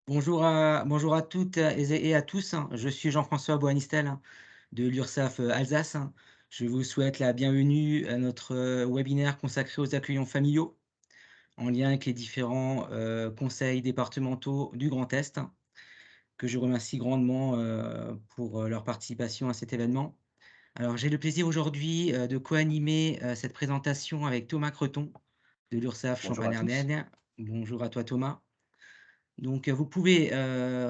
Bonjour à toutes et à tous, hein. Je suis Jean-François Boanistel, hein, de l'URSSAF Alsace, hein. Je vous souhaite la bienvenue à notre webinaire consacré aux accueillants familiaux, en lien avec les différents conseils départementaux du Grand Est, hein, que je remercie grandement pour leur participation à cet événement. Alors, j'ai le plaisir aujourd'hui de co-animer cette présentation avec Thomas Creton, de l'URSSAF Bonjour à tous. Champagne-Ardenne. Bonjour à toi, Thomas. Donc, vous pouvez,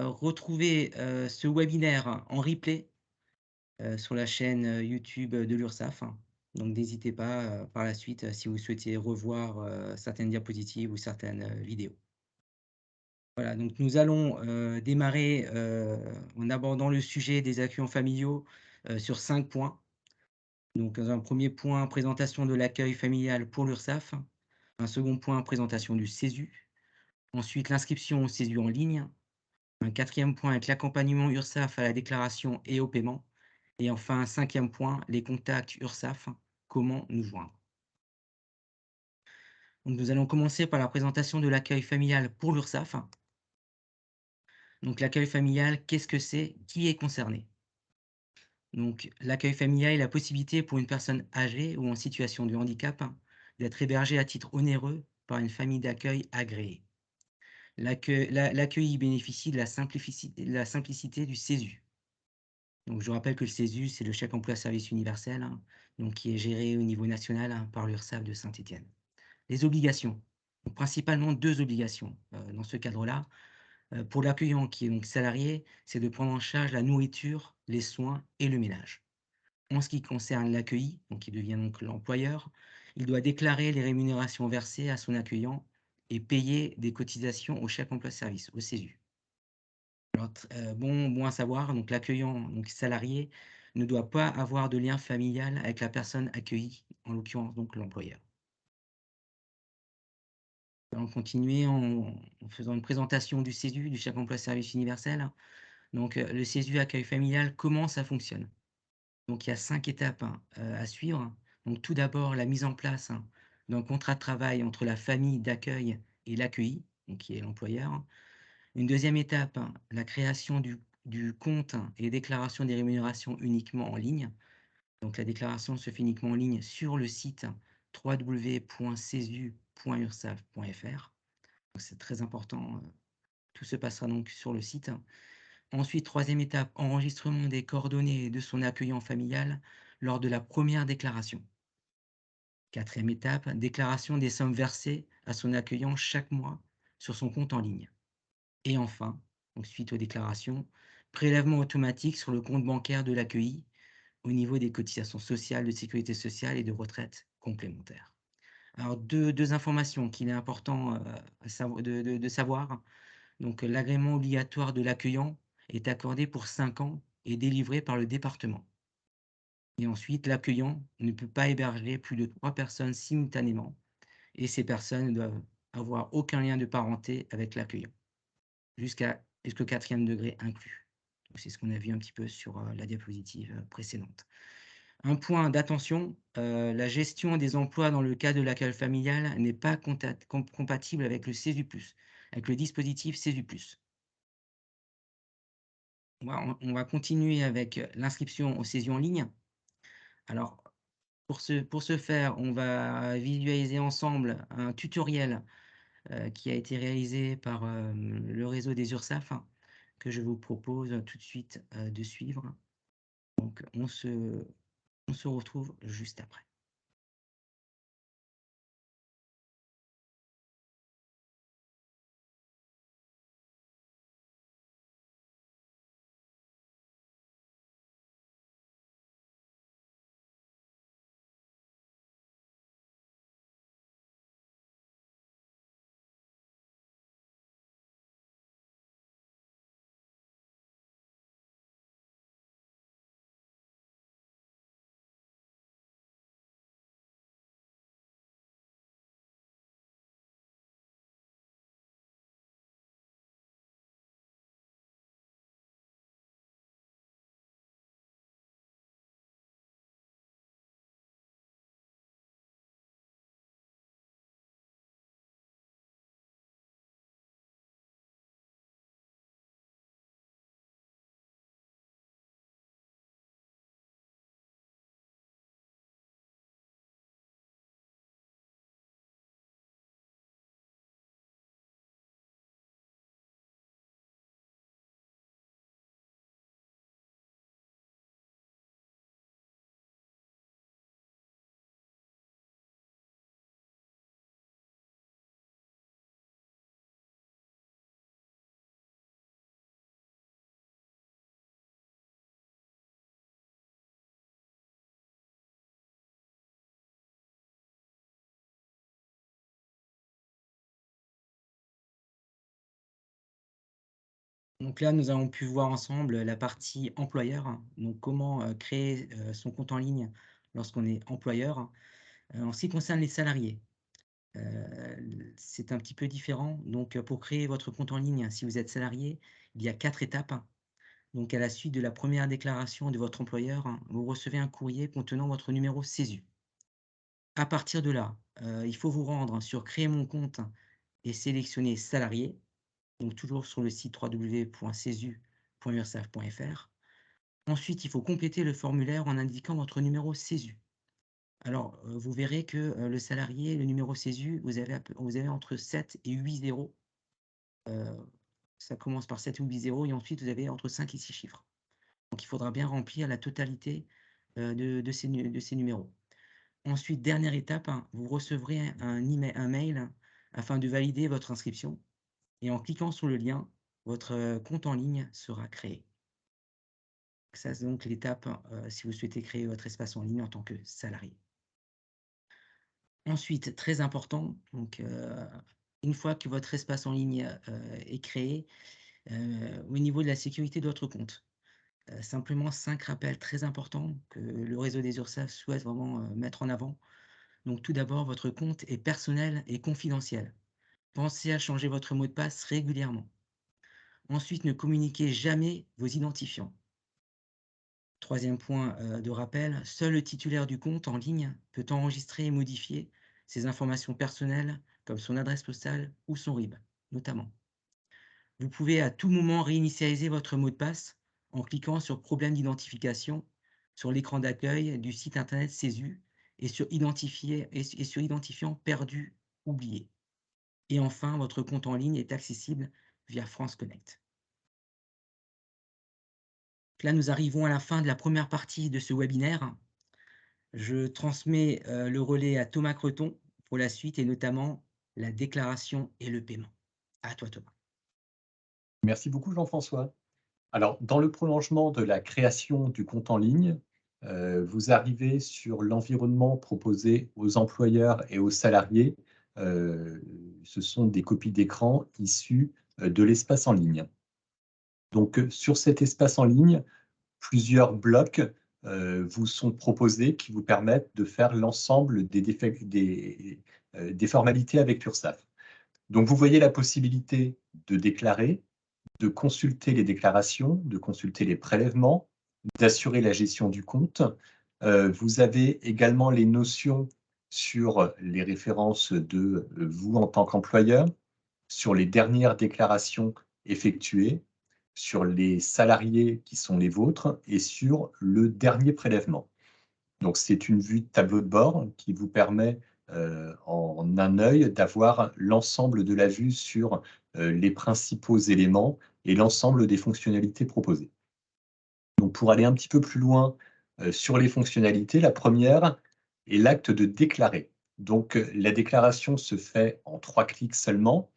retrouver, ce webinaire en replay, sur la chaîne, YouTube, de l'URSSAF, hein. Donc n'hésitez pas, par la suite, si vous souhaitez revoir, certaines diapositives ou certaines, vidéos. Voilà, donc nous allons, démarrer, en abordant le sujet des accueillants familiaux, sur 5 points. Donc, dans un premier point, présentation de l'accueil familial pour l'URSSAF. Un second point, présentation du CESU. Ensuite, l'inscription au CESU en ligne. Un quatrième point avec l'accompagnement URSSAF à la déclaration et au paiement. Et enfin, un cinquième point, les contacts URSSAF, comment nous joindre. Donc, nous allons commencer par la présentation de l'accueil familial pour l'URSSAF. Donc, l'accueil familial, qu'est-ce que c'est? Qui est concerné? Donc, l'accueil familial est la possibilité pour une personne âgée ou en situation de handicap d'être hébergée à titre onéreux par une famille d'accueil agréée. L'accueil bénéficie de la simplicité du CESU. Donc je vous rappelle que le CESU, c'est le chèque emploi service universel, hein, donc qui est géré au niveau national, hein, par l'URSSAF de Saint-Étienne. Les obligations, donc principalement 2 obligations, dans ce cadre-là. Pour l'accueillant qui est donc salarié, c'est de prendre en charge la nourriture, les soins et le ménage. En ce qui concerne l'accueilli, donc qui devient donc l'employeur, il doit déclarer les rémunérations versées à son accueillant et payer des cotisations au chèque emploi service, au CESU. Alors bon à savoir, donc l'accueillant, donc salarié, ne doit pas avoir de lien familial avec la personne accueillie, en l'occurrence donc l'employeur. Nous allons continuer en faisant une présentation du CESU, du chèque emploi service universel. Donc le CESU accueil familial, comment ça fonctionne? Donc il y a 5 étapes, hein, à suivre. Donc tout d'abord, la mise en place, hein, d'un contrat de travail entre la famille d'accueil et l'accueilli, donc qui est l'employeur. Une deuxième étape, hein, la création du compte et déclaration des rémunérations uniquement en ligne. Donc la déclaration se fait uniquement en ligne sur le site www.cesu.ursaf.fr. Donc c'est très important, tout se passera donc sur le site. Ensuite, troisième étape, enregistrement des coordonnées de son accueillant familial lors de la première déclaration. Quatrième étape, déclaration des sommes versées à son accueillant chaque mois sur son compte en ligne. Et enfin, donc suite aux déclarations, prélèvement automatique sur le compte bancaire de l'accueilli au niveau des cotisations sociales, de sécurité sociale et de retraite complémentaire. Alors deux informations qu'il est important de savoir. Donc l'agrément obligatoire de l'accueillant est accordé pour 5 ans et délivré par le département. Et ensuite, l'accueillant ne peut pas héberger plus de 3 personnes simultanément et ces personnes ne doivent avoir aucun lien de parenté avec l'accueillant. Jusqu'au quatrième degré inclus. Donc c'est ce qu'on a vu un petit peu sur, la diapositive, précédente. Un point d'attention, la gestion des emplois dans le cadre de l'accueil familial n'est pas compatible avec le CESU+, avec le dispositif CESU+. On va continuer avec, l'inscription au CESU en ligne. Alors pour ce faire, on va visualiser ensemble un tutoriel qui a été réalisé par, le réseau des URSSAF, hein, que je vous propose tout de suite, de suivre. Donc on se retrouve juste après. Donc là, nous avons pu voir ensemble la partie employeur, donc comment, créer, son compte en ligne lorsqu'on est employeur. En ce qui concerne les salariés, c'est un petit peu différent. Donc, pour créer votre compte en ligne, si vous êtes salarié, il y a 4 étapes. Donc à la suite de la première déclaration de votre employeur, vous recevez un courrier contenant votre numéro CESU. À partir de là, il faut vous rendre sur «Créer mon compte» et sélectionner «Salarié», donc toujours sur le site www.cesu.urssaf.fr. Ensuite, il faut compléter le formulaire en indiquant votre numéro CESU. Alors, vous verrez que, le salarié, le numéro CESU, vous avez entre 7 et 8 zéros, heu, ça commence par 7 ou 8 zéros et ensuite vous avez entre 5 et 6 chiffres. Donc il faudra bien remplir la totalité, de ces numéros. Ensuite, dernière étape, vous recevrez un mail afin de valider votre inscription et en cliquant sur le lien, votre, compte en ligne sera créé. Ça, c'est donc l'étape, si vous souhaitez créer votre espace en ligne en tant que salarié. Ensuite, très important, donc, une fois que votre espace en ligne, est créé, au niveau de la sécurité de votre compte, simplement 5 rappels très importants que le réseau des URSSAF souhaite vraiment, mettre en avant. Donc tout d'abord, votre compte est personnel et confidentiel. Pensez à changer votre mot de passe régulièrement. Ensuite, ne communiquez jamais vos identifiants. Troisième point, de rappel, seul le titulaire du compte en ligne peut enregistrer et modifier ses informations personnelles comme son adresse postale ou son RIB, notamment. Vous pouvez à tout moment réinitialiser votre mot de passe en cliquant sur «Problème d'identification» sur l'écran d'accueil du site internet CESU et sur «Identifier» et sur «Identifiant perdu, oublié». Et enfin, votre compte en ligne est accessible via France Connect. Là, nous arrivons à la fin de la première partie de ce webinaire. Je transmets, le relais à Thomas Creton pour la suite et notamment la déclaration et le paiement. À toi, Thomas. Merci beaucoup Jean-François. Alors, dans le prolongement de la création du compte en ligne, vous arrivez sur l'environnement proposé aux employeurs et aux salariés. Heu, Ce sont des copies d'écran issues, de l'espace en ligne. Donc, sur cet espace en ligne, plusieurs blocs, vous sont proposés qui vous permettent de faire l'ensemble des formalités avec l'URSSAF. Donc, vous voyez la possibilité de déclarer, de consulter les déclarations, de consulter les prélèvements, d'assurer la gestion du compte. Vous avez également les notions sur les références de vous en tant qu'employeur, sur les dernières déclarations effectuées, sur les salariés qui sont les vôtres et sur le dernier prélèvement. Donc c'est une vue de tableau de bord qui vous permet, en un œil, d'avoir l'ensemble de la vue sur, les principaux éléments et l'ensemble des fonctionnalités proposées. Donc pour aller un petit peu plus loin, sur les fonctionnalités, la première est l'acte de déclarer. Donc, la déclaration se fait en 3 clics seulement,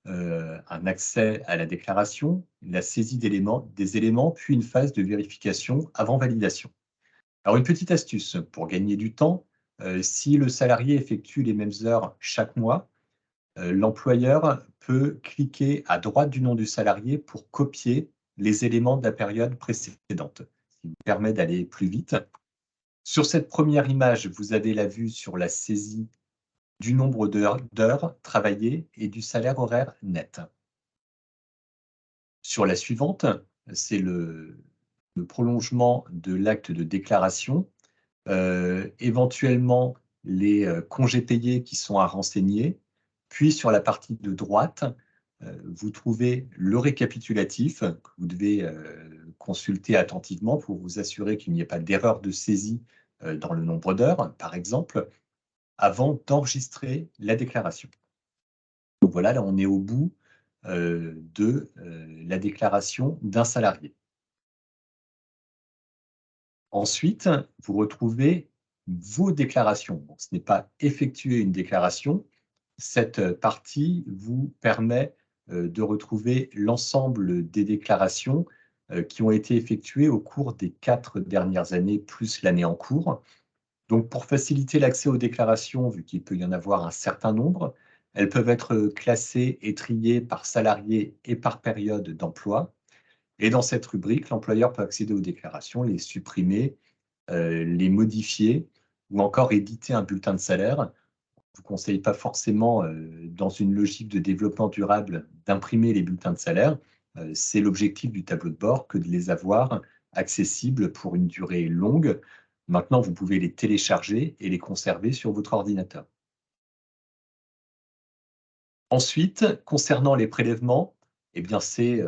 un accès à la déclaration, la saisie des éléments, puis une phase de vérification avant validation. Alors une petite astuce pour gagner du temps, si le salarié effectue les mêmes heures chaque mois, l'employeur peut cliquer à droite du nom du salarié pour copier les éléments de la période précédente, ce qui vous permet d'aller plus vite. Sur cette première image, vous avez la vue sur la saisie du nombre d'heures travaillées et du salaire horaire net. Sur la suivante, c'est le prolongement de l'acte de déclaration. Éventuellement les, congés payés qui sont à renseigner. Puis sur la partie de droite, vous trouvez le récapitulatif que vous devez, consulter attentivement pour vous assurer qu'il n'y ait pas d'erreur de saisie, dans le nombre d'heures, par exemple, avant d'enregistrer la déclaration. Donc voilà, là on est au bout, de, la déclaration d'un salarié. Ensuite, vous retrouvez vos déclarations. Donc, ce n'est pas effectuer une déclaration. Cette partie vous permet de retrouver l'ensemble des déclarations qui ont été effectuées au cours des 4 dernières années, plus l'année en cours. Donc, pour faciliter l'accès aux déclarations, vu qu'il peut y en avoir un certain nombre, elles peuvent être classées et triées par salarié et par période d'emploi. Et dans cette rubrique, l'employeur peut accéder aux déclarations, les supprimer, les modifier ou encore éditer un bulletin de salaire. Je vous conseille pas forcément, dans une logique de développement durable, d'imprimer les bulletins de salaire. C'est l'objectif du tableau de bord que de les avoir accessibles pour une durée longue. Maintenant, vous pouvez les télécharger et les conserver sur votre ordinateur. Ensuite, concernant les prélèvements, eh bien, c'est,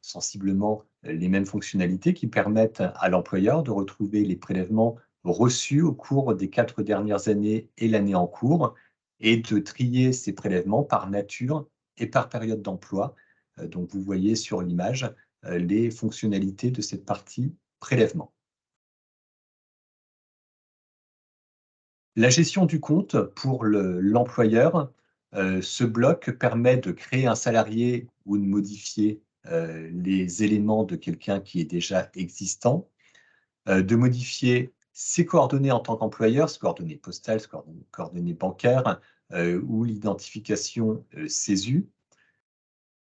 sensiblement, les mêmes fonctionnalités qui permettent à l'employeur de retrouver les prélèvements reçus au cours des 4 dernières années et l'année en cours et de trier ces prélèvements par nature et par période d'emploi. Donc vous voyez sur l'image, les fonctionnalités de cette partie prélèvement. La gestion du compte pour l'employeur, ce bloc permet de créer un salarié ou de modifier, les éléments de quelqu'un qui est déjà existant, de modifier ses coordonnées en tant qu'employeur, ses coordonnées postales, ses coordonnées bancaires, ou l'identification, CESU.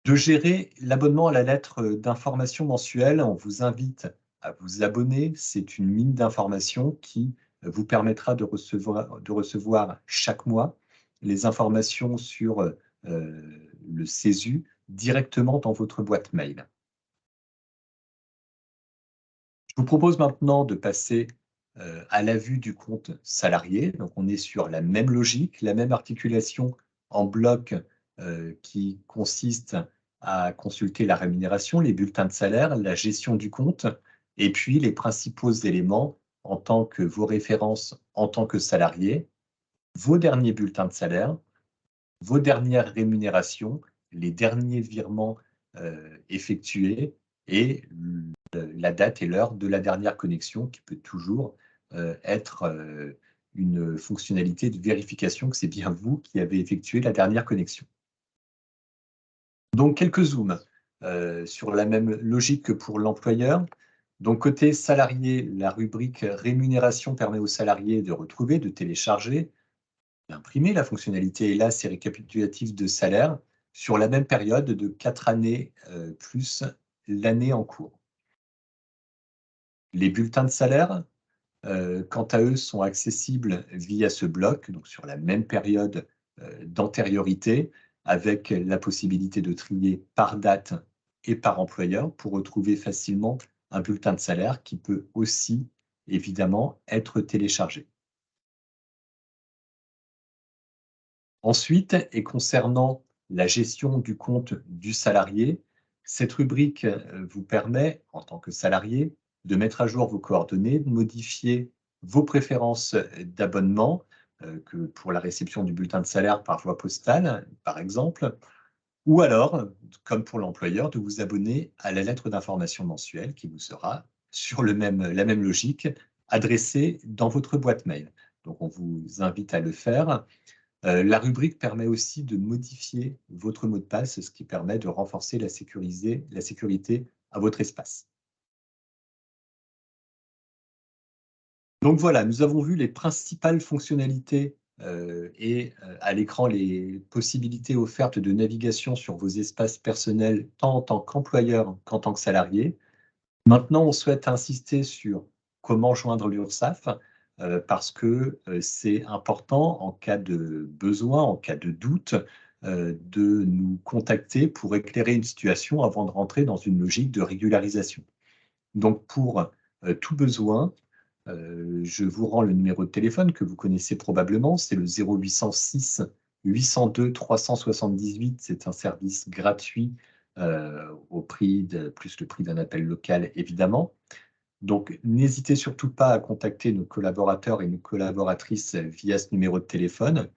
De gérer l'abonnement à la lettre, d'information mensuelle. On vous invite à vous abonner. C'est une mine d'informations qui, vous permettra de recevoir chaque mois les informations sur, le CESU directement dans votre boîte mail. Je vous propose maintenant de passer, à la vue du compte salarié. Donc on est sur la même logique, la même articulation en bloc, qui consiste à consulter la rémunération, les bulletins de salaire, la gestion du compte et puis les principaux éléments en tant que vos références en tant que salarié, vos derniers bulletins de salaire, vos dernières rémunérations, les derniers virements, effectués et la date et l'heure de la dernière connexion qui peut toujours, être, une fonctionnalité de vérification que c'est bien vous qui avez effectué la dernière connexion. Donc quelques zooms, sur la même logique que pour l'employeur. Donc côté salarié, la rubrique rémunération permet aux salariés de retrouver, de télécharger, d'imprimer. La fonctionnalité est là, c'est récapitulatif de salaire sur la même période de 4 années, plus l'année en cours. Les bulletins de salaire, quant à eux, sont accessibles via ce bloc, donc sur la même période, d'antériorité, avec la possibilité de trier par date et par employeur pour retrouver facilement un bulletin de salaire qui peut aussi, évidemment, être téléchargé. Ensuite, et concernant la gestion du compte du salarié, cette rubrique, vous permet, en tant que salarié, de mettre à jour vos coordonnées, de modifier vos préférences, d'abonnement, que pour la réception du bulletin de salaire par voie postale, par exemple, ou alors, comme pour l'employeur, de vous abonner à la lettre d'information mensuelle qui vous sera, sur la même logique, adressée dans votre boîte mail. Donc on vous invite à le faire. La rubrique permet aussi de modifier votre mot de passe, ce qui permet de renforcer la sécurité à votre espace. Donc voilà, nous avons vu les principales fonctionnalités, à l'écran, les possibilités offertes de navigation sur vos espaces personnels, tant en tant qu'employeur qu'en tant que salarié. Maintenant, on souhaite insister sur comment joindre l'URSSAF, parce que, c'est important en cas de besoin, en cas de doute, de nous contacter pour éclairer une situation avant de rentrer dans une logique de régularisation. Donc pour, tout besoin, je vous rends le numéro de téléphone que vous connaissez probablement, c'est le 0806 802 378. C'est un service gratuit, au prix de plus le prix d'un appel local évidemment. Donc n'hésitez surtout pas à contacter nos collaborateurs et nos collaboratrices via ce numéro de téléphone,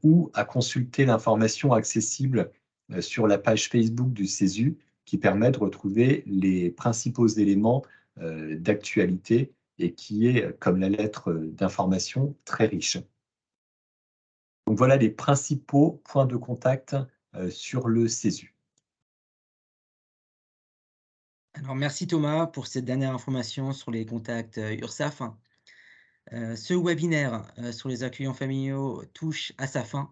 ou à consulter l'information accessible, sur la page Facebook du CESU qui permet de retrouver les principaux éléments, d'actualité et qui est, comme la lettre, d'information, très riche. Donc voilà les principaux points de contact, sur le CESU. Alors merci Thomas pour cette dernière information sur les contacts, URSSAF. Ce webinaire, sur les accueillants familiaux touche à sa fin.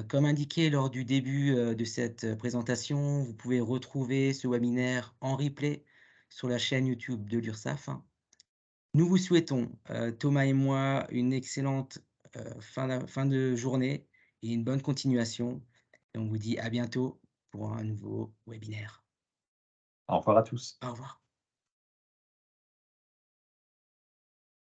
Comme indiqué lors du début, de cette présentation, vous pouvez retrouver ce webinaire en replay sur la chaîne YouTube de l'URSSAF. Nous vous souhaitons, Thomas et moi, une excellente, fin de journée et une bonne continuation et on vous dit à bientôt pour un nouveau webinaire. Au revoir à tous. Au revoir.